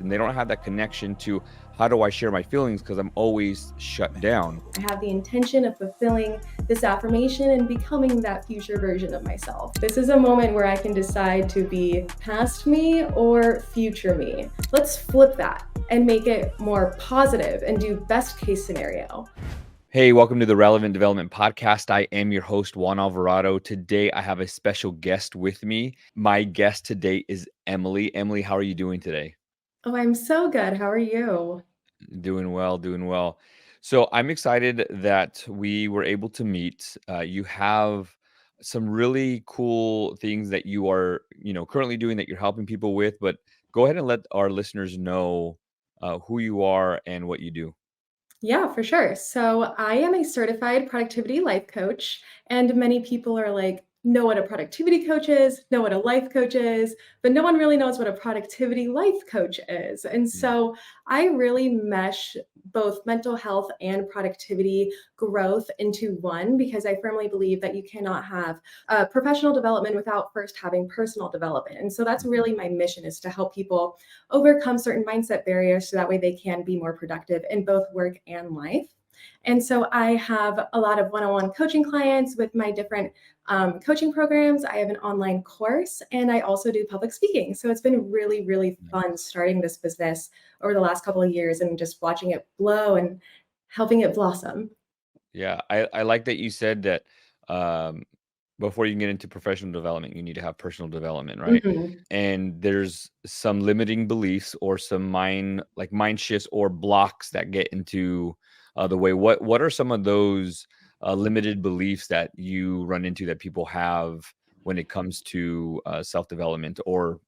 and they don't have that connection to how do I share my feelings because I'm always shut down. I have the intention of fulfilling this affirmation and becoming that future version of myself. This is a moment where I can decide to be past me or future me. Let's flip that and make it more positive and do best case scenario. Hey, welcome to the Relevant Development Podcast. I am your host, Juan Alvarado. Today, I have a special guest with me. My guest today is Emily. Emily, how are you doing today? Oh, I'm so good. How are you? Doing well, doing well. So I'm excited that we were able to meet. You have some really cool things that you are, currently doing that you're helping people with, but go ahead and let our listeners know who you are and what you do. Yeah, for sure. So I am a certified productivity life coach, and many people are like, know what a productivity coach is, know what a life coach is, but no one really knows what a productivity life coach is. And Mm. so I really mesh both mental health and productivity growth into one because I firmly believe that you cannot have professional development without first having personal development. And so that's Mhm. really my mission, is to help people overcome certain mindset barriers so that way they can be more productive in both work and life. And so I have a lot of one-on-one coaching clients with my different coaching programs. I have an online course, and I also do public speaking. So it's been really, really fun starting this business over the last couple of years and just watching it blow and helping it blossom. Yeah, I like that you said that um, before you can get into professional development, you need to have personal development, right? Mhm. And there's some limiting beliefs or some mind shifts or blocks that get into the way. What are some of those limited beliefs that you run into that people have when it comes to self development or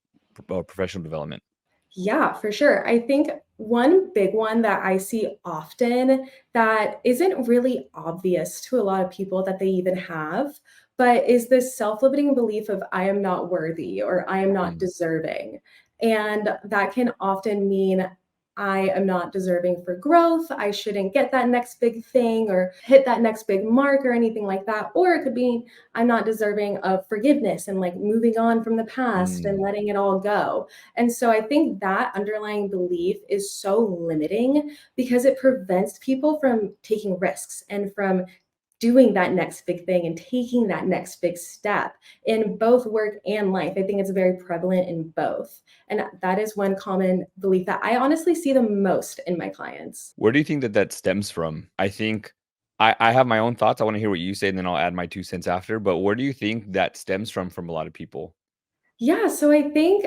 professional development? Yeah, for sure. I think one big one that I see often that isn't really obvious to a lot of people that they even have, but is this self-limiting belief of I am not worthy or I am not Mm, deserving. And that can often mean I am not deserving for growth. I shouldn't get that next big thing or hit that next big mark or anything like that. Or it could be I'm not deserving of forgiveness and like moving on from the past and mm, letting it all go. And so I think that underlying belief is so limiting because it prevents people from taking risks and from doing that next big thing and taking that next big step in both work and life. I think it's very prevalent in both. And that is one common belief that I honestly see the most in my clients. Where do you think that that stems from? I think I have my own thoughts. I want to hear what you say, and then I'll add my 2 cents after. But where do you think that stems from a lot of people? Yeah, so I think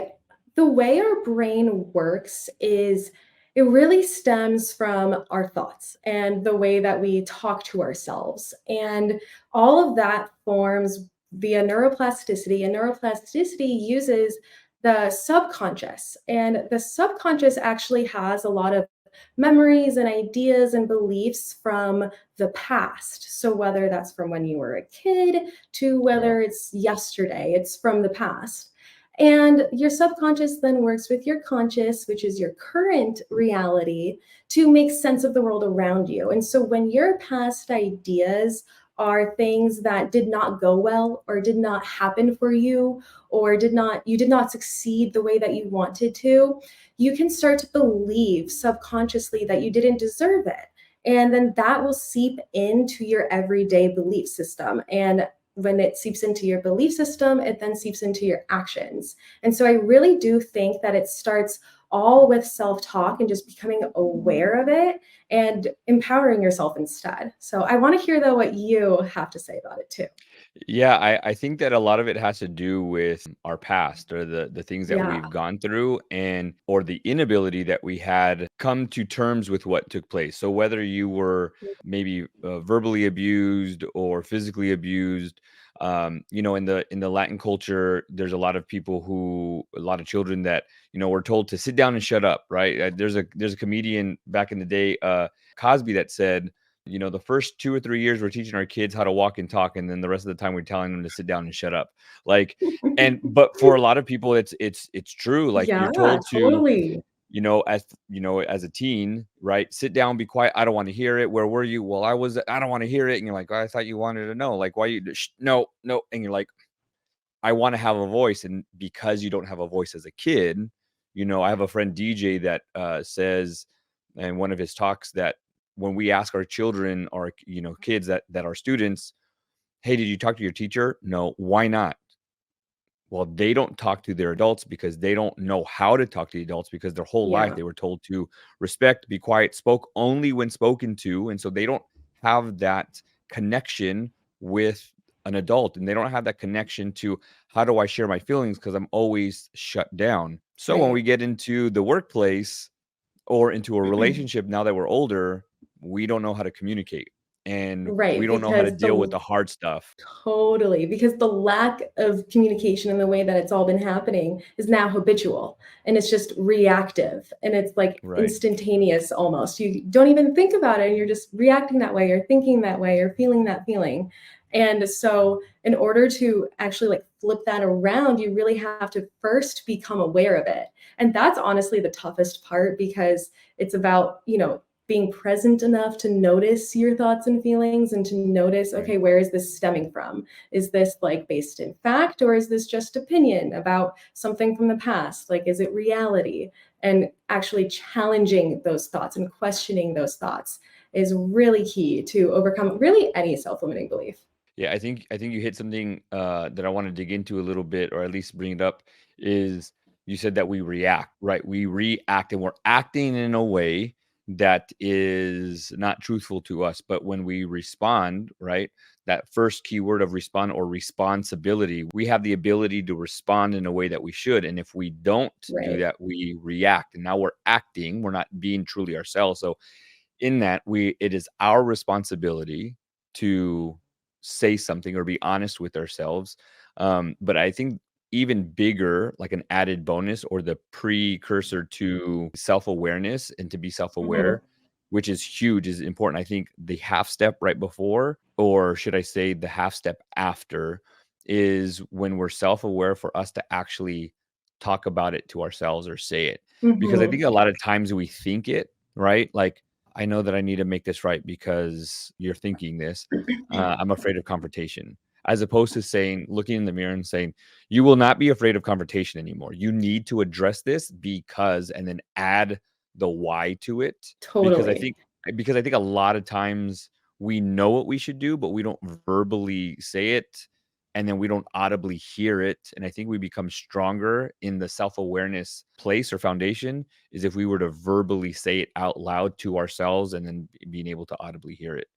the way our brain works is it really stems from our thoughts and the way that we talk to ourselves. And all of that forms via neuroplasticity. And neuroplasticity uses the subconscious. And the subconscious actually has a lot of memories and ideas and beliefs from the past. So, whether that's from when you were a kid to Yeah. whether it's yesterday, it's from the past. And your subconscious then works with your conscious, which is your current reality, to make sense of the world around you. And so when your past ideas are things that did not go well or did not happen for you or did not succeed the way that you wanted to, you can start to believe subconsciously that you didn't deserve it. And then that will seep into your everyday belief system. And when it seeps into your belief system, it then seeps into your actions. And so I really do think that it starts all with self talk and just becoming aware of it and empowering yourself instead. So I want to hear, though, what you have to say about it, too. Yeah, I think that a lot of it has to do with our past or the things that Yeah. we've gone through and or the inability that we had come to terms with what took place. So whether you were maybe verbally abused or physically abused, in the Latin culture, there's a lot of children that were told to sit down and shut up. Right? There's a comedian back in the day, Cosby, that said, the first 2 or 3 years we're teaching our kids how to walk and talk, and then the rest of the time we're telling them to sit down and shut up. Like, but for a lot of people, it's true. Like Yeah, you're told to, totally. as a teen, right? Sit down, be quiet. I don't want to hear it. Where were you? Well, I don't want to hear it. And you're like, oh, I thought you wanted to know. Like, why no, no. And you're like, I want to have a voice. And because you don't have a voice as a kid, I have a friend DJ that says in one of his talks that when we ask our children or kids that are students, hey, did you talk to your teacher? No. Why not? Well, they don't talk to their adults because they don't know how to talk to the adults, because their whole life Yeah. they were told to respect, be quiet, spoke only when spoken to. And so they don't have that connection with an adult, and they don't have that connection to how do I share my feelings because I'm always shut down. So when we Right. get into the workplace or into a relationship now that we're older, we don't know how to communicate, and we Right. don't know how to Because deal with the the hard stuff. Totally, because the lack of communication and the way that it's all been happening is now habitual, and it's just reactive, and it's like Right. instantaneous almost. You don't even think about it, and you're just reacting that way, or thinking that way, or feeling that feeling. And so, in order to actually like flip that around, you really have to first become aware of it. And that's honestly the toughest part because it's about, being present enough to notice your thoughts and feelings and to notice, Right. okay, where is this stemming from? Is this like based in fact, or is this just opinion about something from the past? Like, is it reality? And actually challenging those thoughts and questioning those thoughts is really key to overcome really any self-limiting belief. Yeah, I think you hit something that I want to dig into a little bit, or at least bring it up. Is you said that we react, right? We react, and we're acting in a way that is not truthful to us. But when we respond, right, that first keyword of respond or responsibility, we have the ability to respond in a way that we should. And if we don't do Right. that, we react, and now we're acting. We're not being truly ourselves. So in that, it is our responsibility to say something or be honest with ourselves. But I think even bigger, like an added bonus or the precursor to self-awareness and to be Mhm. self-aware, which is huge, is important. I think the half step right before, or should I say the half step after, is when we're self-aware, for us to actually talk about it to ourselves or say it. Because I think Mhm. a lot of times we think it, right? Like, I know that I need to make this right because you're thinking this. I'm afraid of confrontation. As opposed to saying, looking in the mirror and saying, you will not be afraid of confrontation anymore. You need to address this because, and then add the why to it. Because I Totally. think, a lot of times we know what we should do, but we don't verbally say it. And then we don't audibly hear it. And I think we become stronger in the self awareness place or foundation is if we were to verbally say it out loud to ourselves and then being able to audibly hear it.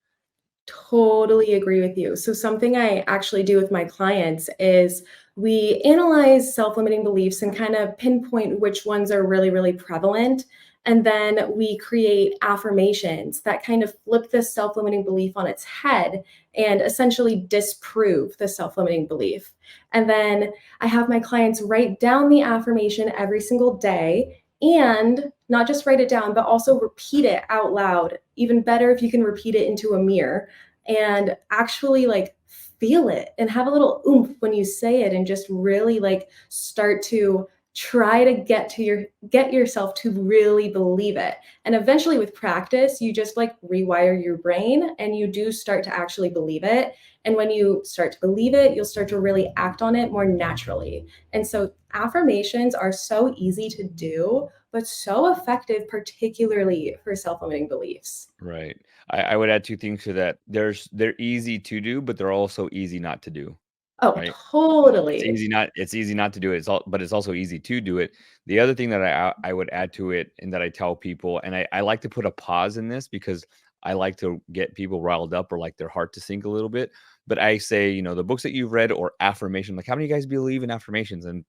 Totally agree with you. So, something I actually do with my clients is we analyze self limiting beliefs and kind of pinpoint which ones are really, really prevalent. And then we create affirmations that kind of flip this self limiting belief on its head and essentially disprove the self limiting belief. And then I have my clients write down the affirmation every single day and not just write it down, but also repeat it out loud. Even better if you can repeat it into a mirror and actually like feel it and have a little oomph when you say it and just really like start to try to get yourself to really believe it. And eventually with practice you just like rewire your brain and you do start to actually believe it. And when you start to believe it, you'll start to really act on it more naturally. And so affirmations are so easy to do but so effective, particularly for self-limiting beliefs. Right. I would add two things to that. They're easy to do, but they're also easy not to do. Oh, Right. totally. It's easy not to do it. But it's also easy to do it. The other thing that I would add to it, and that I tell people, and I like to put a pause in this because I like to get people riled up or like their heart to sink a little bit. But I say, the books that you've read or affirmation, like how many of you guys believe in affirmations? And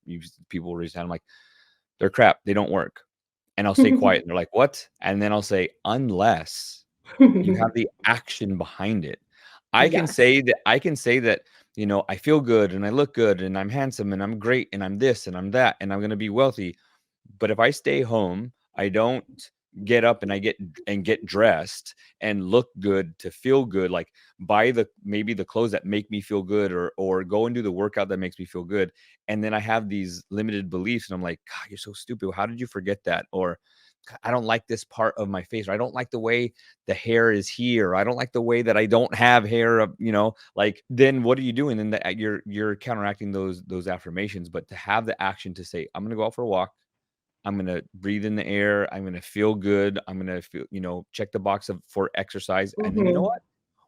people raise their hand. I'm like, they're crap. They don't work. And I'll stay quiet. And they're like, what? And then I'll say, unless you have the action behind it. Yes. I can say that, I feel good and I look good and I'm handsome and I'm great and I'm this and I'm that and I'm going to be wealthy. But if I stay home, I don't get up and get dressed and look good to feel good, like buy maybe the clothes that make me feel good, or go and do the workout that makes me feel good. And then I have these limited beliefs and I'm like, God, you're so stupid. How did you forget that? Or I don't like this part of my face, or I don't like the way the hair is here, or I don't like the way that I don't have hair like, then what are you doing? Then you're counteracting those affirmations. But to have the action to say, I'm going to go out for a walk, I'm going to breathe in the air. I'm going to feel good. I'm going to feel, check the box for exercise. And then you know Mhm. what?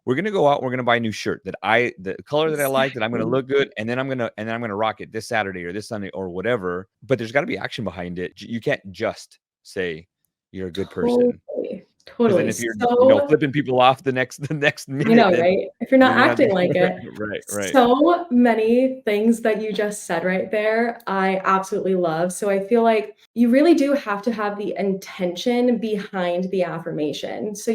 We're going to go out. We're going to buy a new shirt the color that I like, that I'm going to Exactly. look good. And then I'm going to rock it this Saturday or this Sunday or whatever. But there's got to be action behind it. You can't just say you're a good person. Totally. Because then Totally. if you're, So flipping people off the next I minute, know, then right? If you're not you're not acting doing like it. right, right. So many things that you just said right there, I absolutely love. So I feel like you really do have to have the intention behind the affirmation. So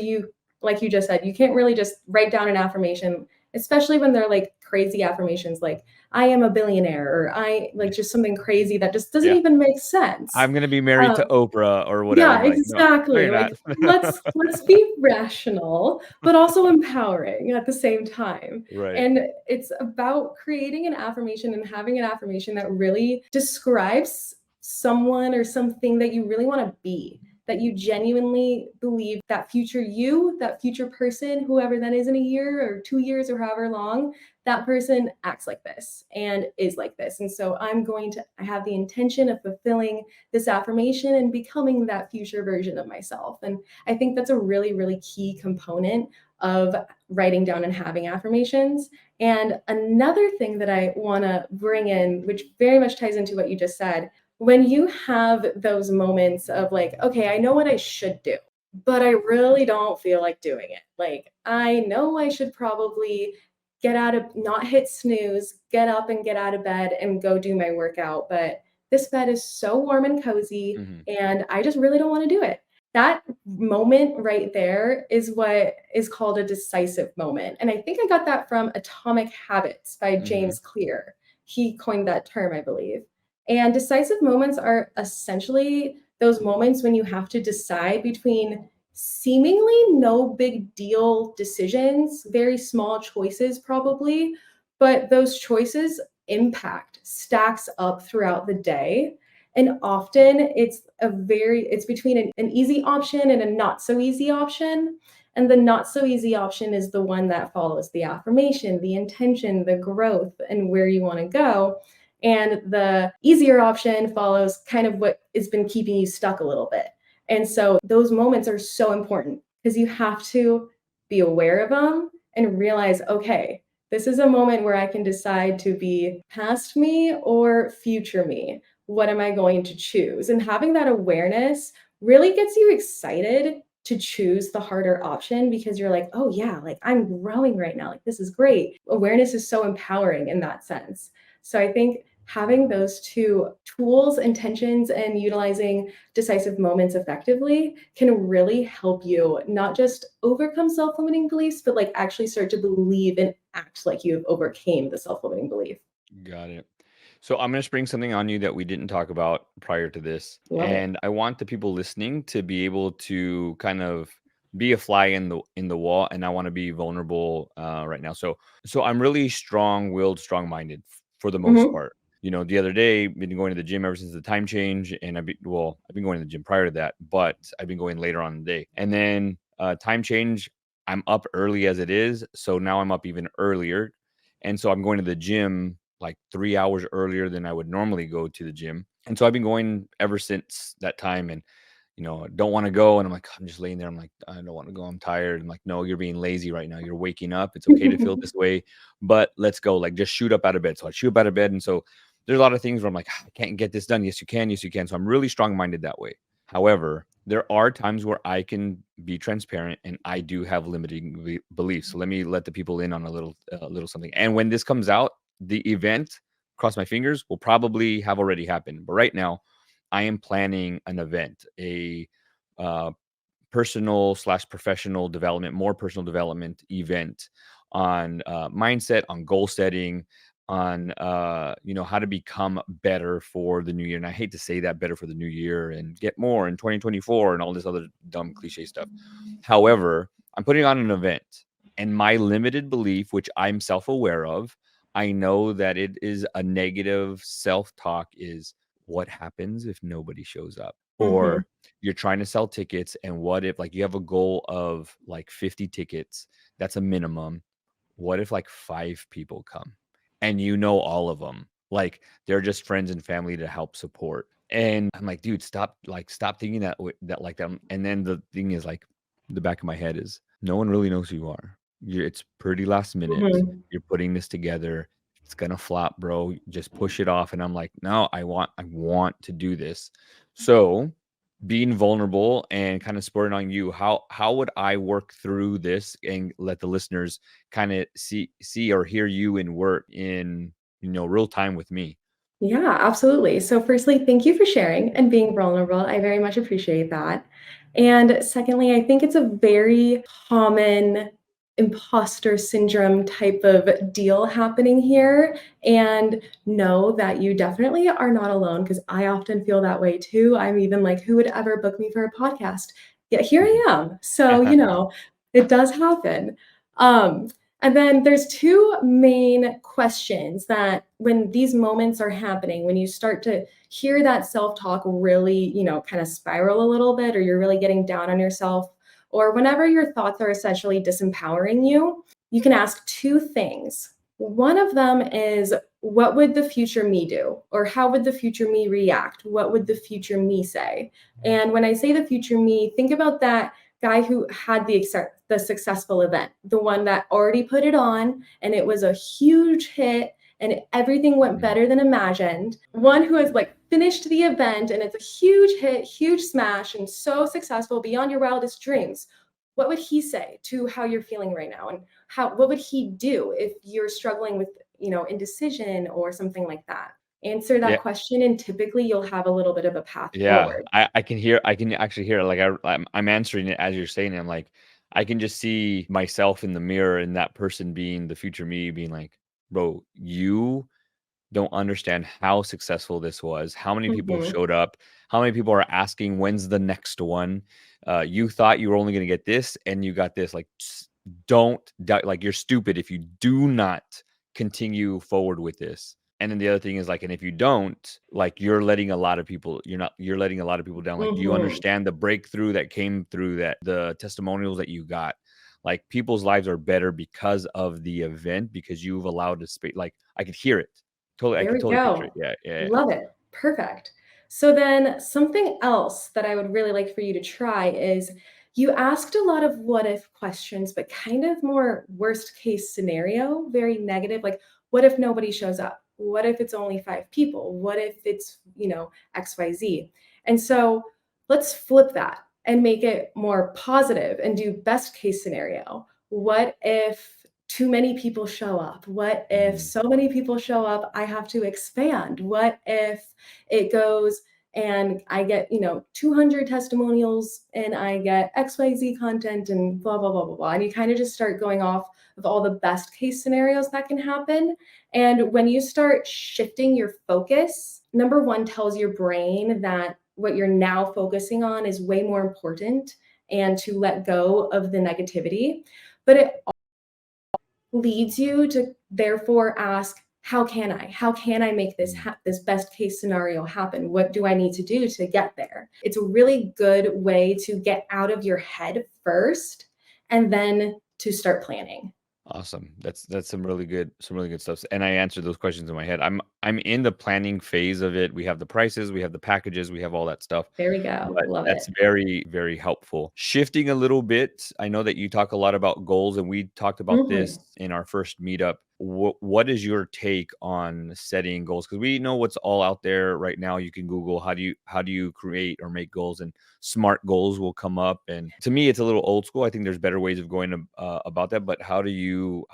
like you just said, you can't really just write down an affirmation, especially when they're like crazy affirmations like, I am a billionaire, or I like just something crazy that just doesn't Yeah. even make sense. I'm gonna be married to Um, Oprah or whatever. yeah, I'm like, no, exactly. you're not. Like let's be rational, but also empowering at the same time. Right. And it's about creating an affirmation and having an affirmation that really describes someone or something that you really want to be, that you genuinely believe that future you, that future person, whoever that is in a year or 2 years or however long, that person acts like this and is like this. And so I have the intention of fulfilling this affirmation and becoming that future version of myself. And I think that's a really, really key component of writing down and having affirmations. And another thing that I want to bring in, which very much ties into what you just said, when you have those moments of like, okay, I know what I should do, but I really don't feel like doing it. Like, I know I should probably not hit snooze, get up and get out of bed and go do my workout. But this bed is so warm and cozy, Mhm. and I just really don't want to do it. That moment right there is what is called a decisive moment. And I think I got that from Atomic Habits by Mhm. James Clear. He coined that term, I believe. And decisive moments are essentially those moments when you have to decide between seemingly no big deal decisions, very small choices, probably, but those choices impact stacks up throughout the day. And often it's between an easy option and a not so easy option. And the not so easy option is the one that follows the affirmation, the intention, the growth, and where you want to go. And the easier option follows kind of what has been keeping you stuck a little bit. And so those moments are so important because you have to be aware of them and realize, okay, this is a moment where I can decide to be past me or future me. What am I going to choose? And having that awareness really gets you excited to choose the harder option because you're like, oh, yeah, like I'm growing right now. Like, this is great. Awareness is so empowering in that sense. So I think having those two tools, intentions, and utilizing decisive moments effectively can really help you not just overcome self-limiting beliefs, but like actually start to believe and act like you've overcame the self-limiting belief. Got it. So I'm going to spring something on you that we didn't talk about prior to this, Love it. and I want the people listening to be able to kind of be a fly in the wall, and I want to be vulnerable right now. So I'm really strong-willed, strong-minded for the most Mhm. part. The other day, been going to the gym ever since the time change, and I've been going to the gym prior to that, but I've been going later on in the day, and then time change. I'm up early as it is, so now I'm up even earlier, and so I'm going to the gym like 3 hours earlier than I would normally go to the gym. And so I've been going ever since that time, and don't want to go. And I'm like, I'm just laying there. I'm like, I don't want to go. I'm tired. I'm like, no, you're being lazy right now. You're waking up. It's okay to feel this way, but let's go. Like, just shoot up out of bed. So I shoot up out of bed. And so there's a lot of things where I'm like, I can't get this done. Yes, you can. Yes, you can. So I'm really strong minded that way. However, there are times where I can be transparent and I do have limiting beliefs. So let the people in on a little something. And when this comes out, the event, cross my fingers, will probably have already happened. But right now, I am planning an event, a uh, personal/professional development, more personal development event on mindset, on goal setting, on how to become better for the new year. And I hate to say that, better for the new year and get more in 2024 and all this other dumb cliche stuff. However, I'm putting on an event, and my limited belief, which I'm self-aware of, I know that it is a negative self-talk, is what happens if nobody shows up? Mhm. Or you're trying to sell tickets, and what if, like, you have a goal of like 50 tickets, that's a minimum. What if like 5 people come and all of them, like they're just friends and family to help support? And I'm like, dude, stop thinking that like that. And then the thing is like, the back of my head is, no one really knows who you are. It's pretty last minute. Mhm. You're putting this together. It's gonna flop, bro. Just push it off. And I'm like, no, I want to do this. So being vulnerable and kind of spurring on you, how would I work through this and let the listeners kind of see or hear you in work in real time with me? Yeah, absolutely. So, firstly, thank you for sharing and being vulnerable. I very much appreciate that. And secondly, I think it's a very common imposter syndrome type of deal happening here. And know that you definitely are not alone because I often feel that way too. I'm even like, who would ever book me for a podcast? Yet here I am. So, it does happen. Um, and then there's two main questions that when these moments are happening, when you start to hear that self-talk really, kind of spiral a little bit, or you're really getting down on yourself, or whenever your thoughts are essentially disempowering you, you can ask two things. One of them is, what would the future me do? Or how would the future me react? What would the future me say? And when I say the future me, think about that guy who had the successful event, the one that already put it on and it was a huge hit and everything went Mhm. better than imagined. One who has like finished the event and it's a huge hit, huge smash, and so successful beyond your wildest dreams. What would he say to how you're feeling right now? And what would he do if you're struggling with, indecision or something like that? Answer that Yeah. question and typically you'll have a little bit of a path Yeah, forward. I can actually hear it, like, I'm answering it as you're saying it, I'm like, I can just see myself in the mirror and that person being the future me being like, "Bro, you don't understand how successful this was, how many people Mhm. showed up, how many people are asking when's the next one. You thought you were only gonna get this and you got this. Like, don't doubt, like, you're stupid if you do not continue forward with this." And then the other thing is like, and if you don't, like, you're letting a lot of people down. Like, do you Mhm. understand the breakthrough that came through that, the testimonials that you got? Like, people's lives are better because of the event, because you've allowed the space. Like, I could hear it. Totally, I There could we totally picture it. go. Yeah, yeah, yeah. Love it. Perfect. So then something else that I would really like for you to try is you asked a lot of what if questions, but kind of more worst case scenario, very negative. Like, what if nobody shows up? What if it's only five people? What if it's, XYZ? And so let's flip that and make it more positive and do best case scenario. What if too many people show up? What if Mhm. so many people show up, I have to expand? What if it goes and I get, 200 testimonials and I get XYZ content and blah, blah, blah, blah, blah. And you kind of just start going off of all the best case scenarios that can happen. And when you start shifting your focus, number one tells your brain that what you're now focusing on is way more important and to let go of the negativity. But it leads you to therefore ask, how can I make this Mhm. this best case scenario happen? What do I need to do to get there? It's a really good way to get out of your head first and then to start planning. Awesome. That's some really good stuff. And I answered those questions in my head. I'm in the planning phase of it. We have the prices, we have the packages, we have all that stuff. There we go. But Love that's it. very, very helpful. Shifting a little bit, I know that you talk a lot about goals, and we talked about this Mhm. in our first meetup. What is your take on setting goals? Because we know what's all out there right now. You can Google how do you create or make goals, and smart goals will come up. And to me, it's a little old school. I think there's better ways of going about that. But how do you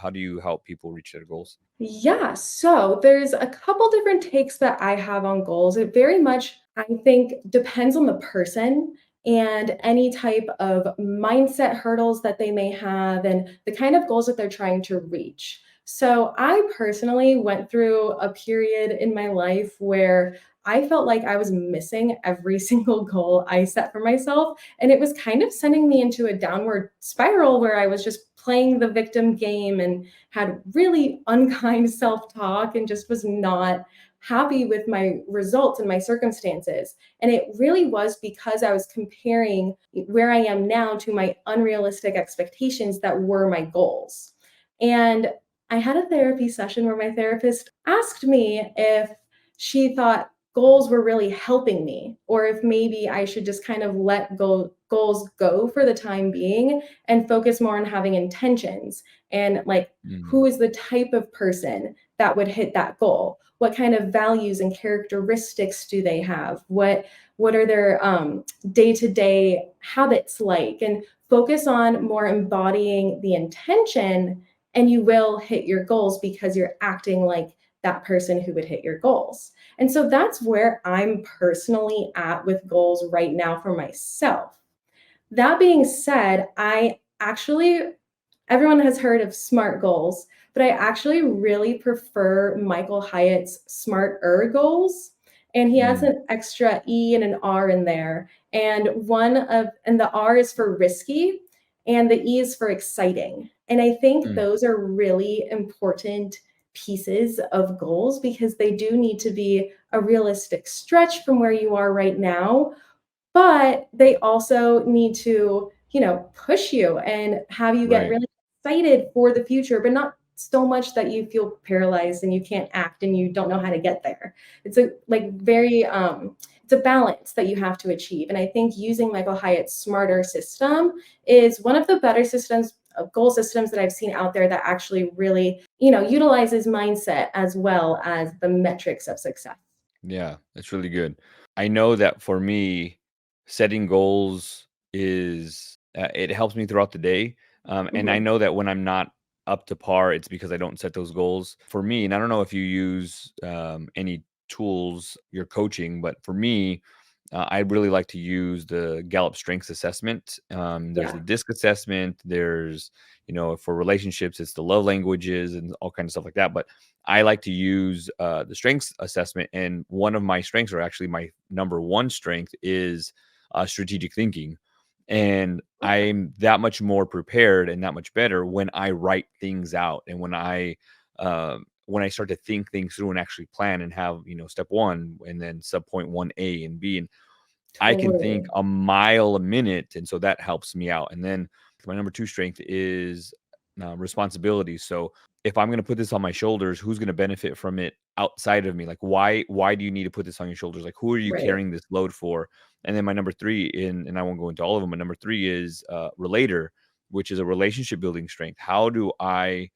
help people reach their goals? Yeah, so there's a couple different takes that I have on goals. It very much, I think, depends on the person and any type of mindset hurdles that they may have and the kind of goals that they're trying to reach. So I personally went through a period in my life where I felt like I was missing every single goal I set for myself. And it was kind of sending me into a downward spiral where I was just playing the victim game and had really unkind self talk and just was not happy with my results and my circumstances. And it really was because I was comparing where I am now to my unrealistic expectations that were my goals. And I had a therapy session where my therapist asked me if she thought goals were really helping me, or if maybe I should just kind of let goals go for the time being and focus more on having intentions and like Mm. who is the type of person that would hit that goal, what kind of values and characteristics do they have, what are their day-to-day habits like, and focus on more embodying the intention, and you will hit your goals because you're acting like that person who would hit your goals. And so that's where I'm personally at with goals right now for myself. That being said, I actually, everyone has heard of SMART goals, but I actually really prefer Michael Hyatt's SMART goals. And he adds Mm. an extra E and an R in there. And the R is for risky and the E is for exciting. And I think Mm. those are really important pieces of goals because they do need to be a realistic stretch from where you are right now, but they also need to, push you and have you get Right. really excited for the future, but not so much that you feel paralyzed and you can't act and you don't know how to get there. It's a like very it's a balance that you have to achieve. And I think using Michael Hyatt's smarter system is one of the better systems, goal systems that I've seen out there that actually really, utilizes mindset as well as the metrics of success. Yeah, that's really good. I know that for me, setting goals is it helps me throughout the day. And I Mhm. know that when I'm not up to par, it's because I don't set those goals. For me, and I don't know if you use any tools you're coaching, but for me, I really like to use the Gallup Strengths Assessment. There's the Yeah. DISC assessment. There's, for relationships, it's the love languages and all kinds of stuff like that. But I like to use the strengths assessment, and one of my strengths, or actually my number one strength, is strategic thinking. And Okay. I'm that much more prepared and that much better when I write things out and when I start to think things through and actually plan and have step one and then sub point 1A and B, and I can think Totally. a mile a minute, and so that helps me out. And then my number two strength is responsibility. So if I'm going to put this on my shoulders, who's going to benefit from it outside of me? Like, why do you need to put this on your shoulders? Like, who are you Right. carrying this load for? And then my number three, and I won't go into all of them, but number three is relator, which is a relationship building strength. How do I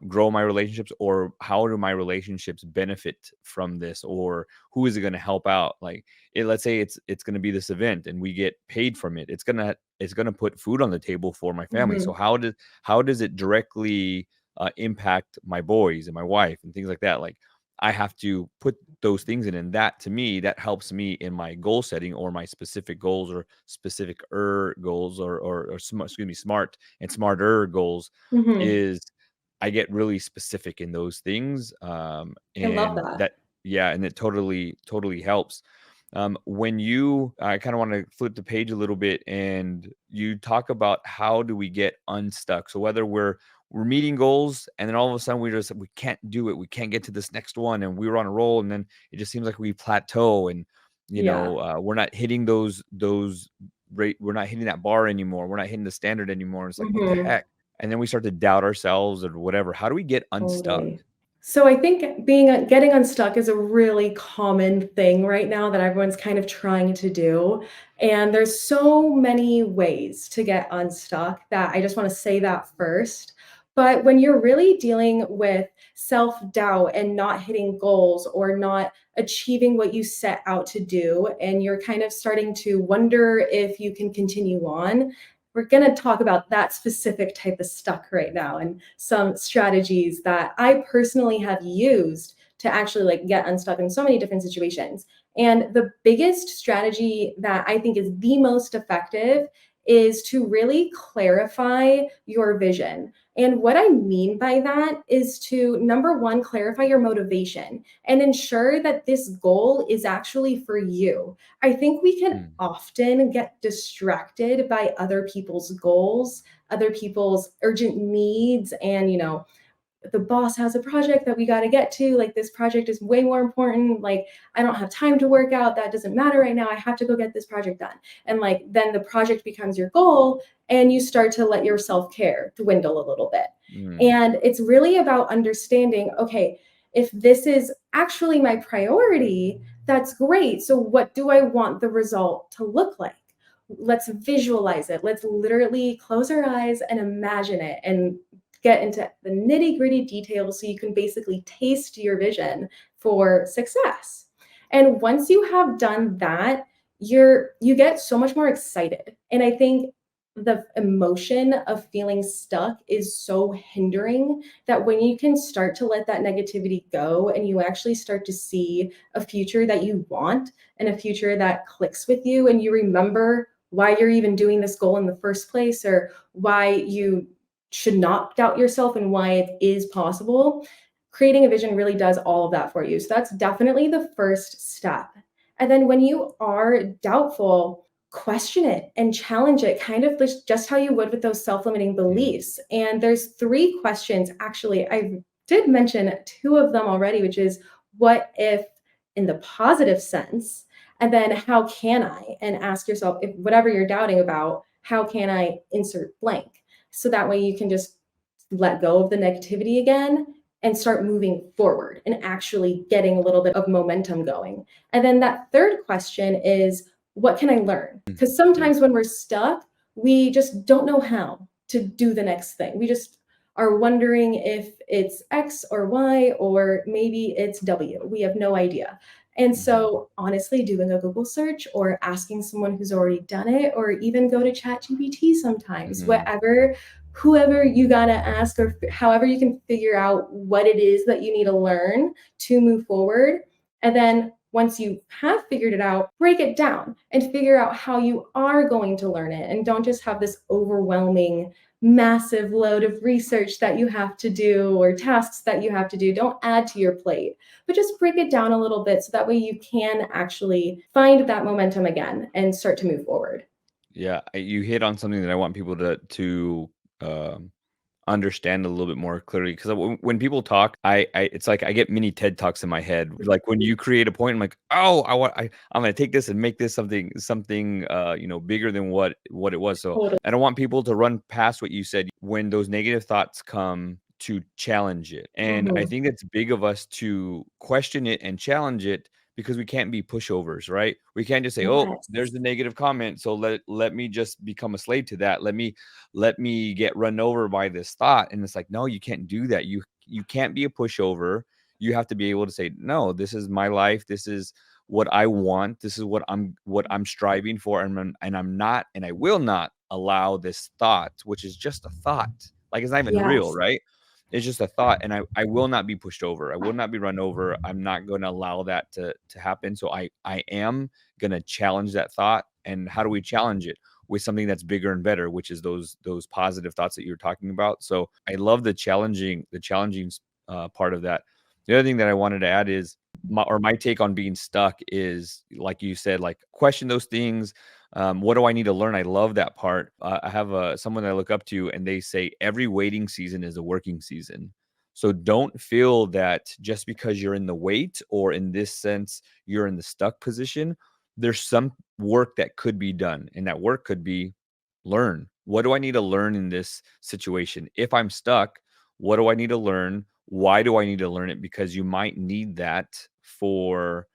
grow my relationships, or how do my relationships benefit from this, or who is it going to help out? Like, let's say it's going to be this event and we get paid from it. It's going to put food on the table for my family. So Mhm. how does it directly impact my boys and my wife and things like that? Like, I have to put those things in, and that, to me, that helps me in my goal setting or my specific goals or specific goals, or smart, excuse me, smart and smarter goals. Mhm. Is I get really specific in those things, I love and that. that, yeah, and it totally helps. When I kind of want to flip the page a little bit, and you talk about how do we get unstuck. So whether we're meeting goals, and then all of a sudden we can't do it, we can't get to this next one, and we were on a roll, and then it just seems like we plateau, and Yeah. we're not hitting those rate, we're not hitting that bar anymore, we're not hitting the standard anymore. It's like, what the Mhm. heck? And then we start to doubt ourselves or whatever. How do we get unstuck? Totally. So I think getting unstuck is a really common thing right now that everyone's kind of trying to do. And there's so many ways to get unstuck that I just want to say that first. But when you're really dealing with self-doubt and not hitting goals or not achieving what you set out to do, and you're kind of starting to wonder if you can continue on, we're going to talk about that specific type of stuck right now and some strategies that I personally have used to actually like get unstuck in so many different situations. And the biggest strategy that I think is the most effective is to really clarify your vision. And what I mean by that is to number one, clarify your motivation and ensure that this goal is actually for you. I think we can Mm. often get distracted by other people's goals, other people's urgent needs, and the boss has a project that we got to get to, like this project is way more important, like I don't have time to work out, that doesn't matter right now, I have to go get this project done. And like then the project becomes your goal and you start to let your self-care dwindle a little bit. Mm. And it's really about understanding, okay, if this is actually my priority, That's great. So what do I want the result to look like? Let's visualize it. Let's literally close our eyes and imagine it and get into the nitty-gritty details so you can basically taste your vision for success. And once you have done that, you get so much more excited. And I think the emotion of feeling stuck is so hindering that when you can start to let that negativity go and you actually start to see a future that you want and a future that clicks with you, and you remember why you're even doing this goal in the first place, or why you should not doubt yourself and why it is possible, creating a vision really does all of that for you. So that's definitely the first step. And then when you are doubtful, question it and challenge it, kind of just how you would with those self-limiting Mm. beliefs. And there's 3 questions. Actually, I did mention 2 of them already, which is what if in the positive sense, and then how can I? And ask yourself, if whatever you're doubting about, how can I insert blank? So that way you can just let go of the negativity again and start moving forward and actually getting a little bit of momentum going. And then that third question is, what can I learn? Because Yeah. sometimes when we're stuck, we just don't know how to do the next thing. We just are wondering if it's X or Y, or maybe it's W. We have no idea. And Mhm. so, honestly, doing a Google search or asking someone who's already done it, or even go to ChatGPT sometimes, Mhm. whoever you got to ask, or however you can figure out what it is that you need to learn to move forward. And then once you have figured it out, break it down and figure out how you are going to learn it. And don't just have this overwhelming, massive load of research that you have to do or tasks that you have to do. Don't add to your plate, but just break it down a little bit so that way you can actually find that momentum again and start to move forward. Yeah, you hit on something that I want people to um, understand a little bit more clearly, because when people talk, I it's like I get mini TED Talks in my head. Like when you create a point, I'm like, oh, I'm gonna take this and make this something bigger than what it was. So Totally. I don't want people to run past what you said when those negative thoughts come, to challenge it. And I Mhm. think it's big of us to question it and challenge it, because we can't be pushovers, right? We can't just say, "Oh, there's Yes. the negative comment, so let me just become a slave to that. Let me get run over by this thought." And it's like, no, you can't do that. You can't be a pushover. You have to be able to say, no, this is my life. This is what I want. This is what I'm striving for. And I'm not, and I will not allow this thought, which is just a thought. Like, it's not even real, Yes. right? It's just a thought. And I will not be pushed over. I will not be run over. I'm not going to allow that to happen. So I am going to challenge that thought. And how do we challenge it? With something that's bigger and better, which is those positive thoughts that you're talking about. So I love the challenging part of that. The other thing that I wanted to add is my take on being stuck is, like you said, like, question those things. What do I need to learn? I love that part. I have someone that I look up to, and they say every waiting season is a working season. So don't feel that just because you're in the wait, or in this sense you're in the stuck position, there's some work that could be done, and that work could be learn. What do I need to learn in this situation? If I'm stuck, what do I need to learn? Why do I need to learn it? Because you might need that for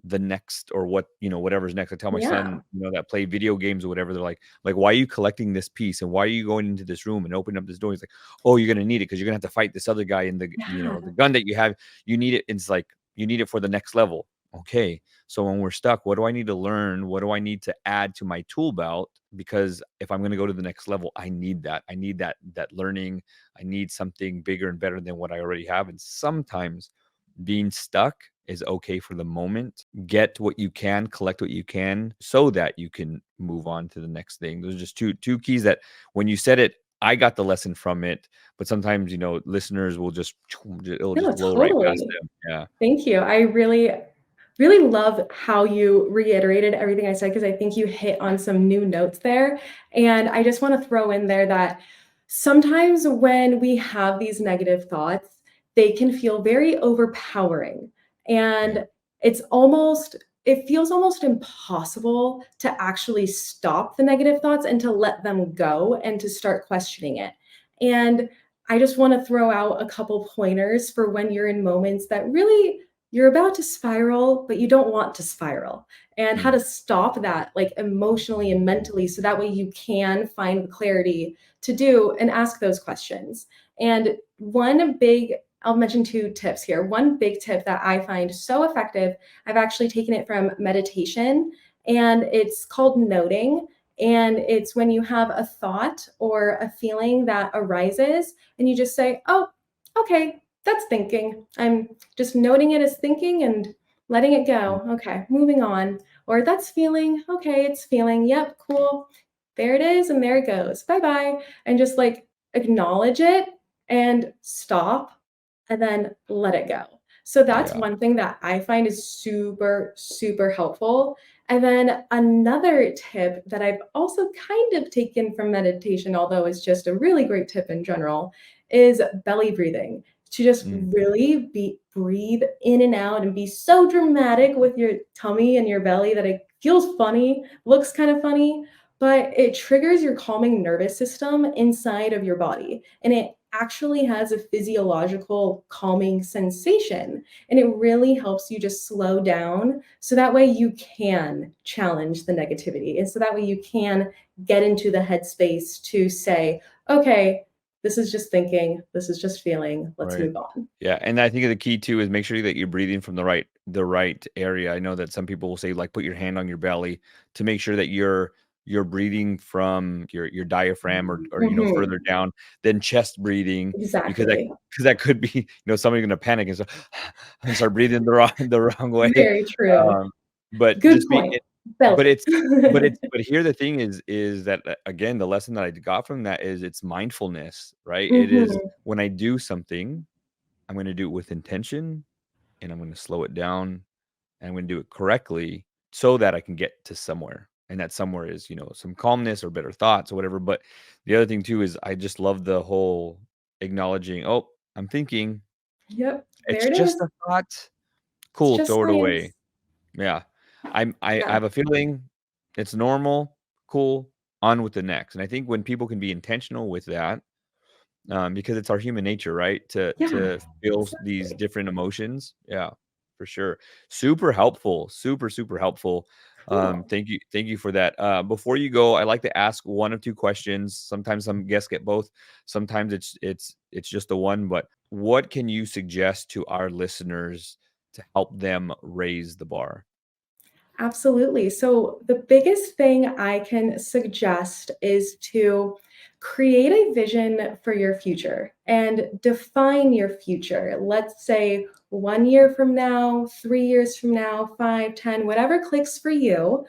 the next, or whatever's next. I tell my Yeah. son, that play video games or whatever, they're like, why are you collecting this piece? And why are you going into this room and opening up this door? He's like, oh, you're gonna need it because you're gonna have to fight this other guy, and the Yeah. gun that you have, you need it. It's like, you need it for the next level. Okay. So when we're stuck, what do I need to learn? What do I need to add to my tool belt? Because if I'm gonna go to the next level, I need that. I need that learning. I need something bigger and better than what I already have. And sometimes being stuck is okay for the moment. Get what you can, collect what you can, so that you can move on to the next thing. Those are just two keys that, when you said it, I got the lesson from it. But sometimes, listeners will it'll No, just blow right past totally. them. Yeah. Thank you. I really, really love how you reiterated everything I said, because I think you hit on some new notes there. And I just want to throw in there that sometimes when we have these negative thoughts, they can feel very overpowering. Yeah. And it feels almost impossible to actually stop the negative thoughts and to let them go and to start questioning it. And I just want to throw out a couple pointers for when you're in moments that really you're about to spiral, but you don't want to spiral, and how Mm. to stop that, like emotionally and mentally, so that way you can find the clarity to do and ask those questions. And one big, I'll mention two tips here. One big tip that I find so effective, I've actually taken it from meditation, and it's called noting. And it's when you have a thought or a feeling that arises, and you just say, oh, okay, that's thinking. I'm just noting it as thinking and letting it Mm. go. Okay, moving on. Or that's feeling. Okay, it's feeling. Yep, cool. There it is, and there it goes. Bye bye. And just like acknowledge it and stop and then let it go. So that's Yeah. one thing that I find is super, super helpful. And then another tip that I've also kind of taken from meditation, although it's just a really great tip in general, is belly breathing. To just Mm. really be breathe in and out and be so dramatic with your tummy and your belly that it feels funny, looks kind of funny, but it triggers your calming nervous system inside of your body. And it actually has a physiological calming sensation. And it really helps you just slow down so that way you can challenge the negativity. And so that way you can get into the headspace to say, okay, this is just thinking, this is just feeling, let's Right. move on. Yeah, and I think the key too is make sure that you're breathing from the right area. I know that some people will say like put your hand on your belly to make sure that you're breathing from your diaphragm or further Mhm. down than chest breathing because that Exactly. because that could be somebody's gonna panic and so and start breathing the wrong way. Very true. Um, but Good just be point. it, but Belly. it's but here the thing is that again the lesson that I got from that is it's mindfulness, right? It is Mhm. when I do something, I'm gonna do it with intention, and I'm gonna slow it down, and I'm gonna do it correctly so that I can get to somewhere, and that somewhere is, some calmness or better thoughts or whatever, but the other thing too is I just love the whole acknowledging, "Oh, I'm thinking. Yep, there It's it just is. a thought. It's Cool, just throw it away." science. Yeah. I Yeah. have a feeling, it's normal, cool, on with the next, and I think when people can be intentional with that, because it's our human nature, right? Yeah, To feel these exactly. different emotions. Yeah, for sure. Super helpful. Super, super helpful. Cool. Thank you for that. Before you go, I like to ask one of two questions. Sometimes some guests get both. Sometimes it's just the one. But what can you suggest to our listeners to help them raise the bar? Absolutely. So, the biggest thing I can suggest is to create a vision for your future and define your future. Let's say 1 year from now, 3 years from now, 5, 10, whatever clicks for you.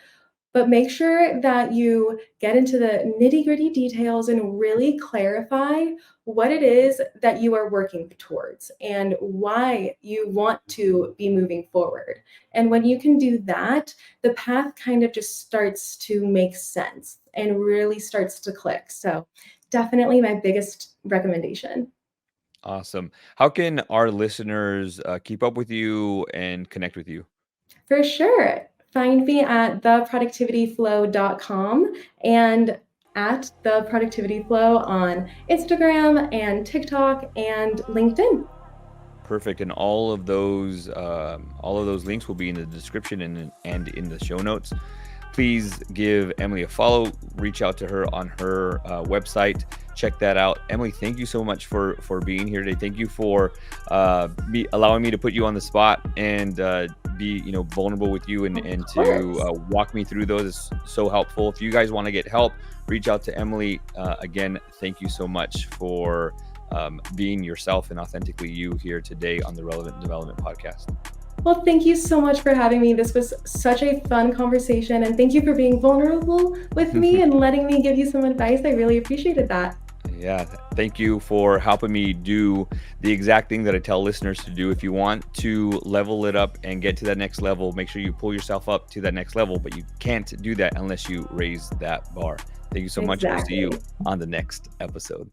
But make sure that you get into the nitty-gritty details and really clarify what it is that you are working towards and why you want to be moving forward. And when you can do that, the path kind of just starts to make sense and really starts to click. So, definitely my biggest recommendation. Awesome. How can our listeners keep up with you and connect with you? For sure. Find me at theproductivityflow.com and at the productivity flow on Instagram and TikTok and LinkedIn. Perfect, and all of those links will be in the description and in the show notes. Please give Emily a follow. Reach out to her on her website. Check that out. Emily, thank you so much for being here today. Thank you for allowing me to put you on the spot and be vulnerable with you Of and to course. walk me through those. Is so helpful. If you guys want to get help, reach out to Emily. Again, thank you so much for being yourself and authentically you here today on the Relevant Development Podcast. Well, thank you so much for having me. This was such a fun conversation, and thank you for being vulnerable with me and letting me give you some advice. I really appreciated that. Yeah, thank you for helping me do the exact thing that I tell listeners to do. If you want to level it up and get to that next level, make sure you pull yourself up to that next level, but you can't do that unless you raise that bar. Thank you so much. We'll see you Exactly. on the next episode.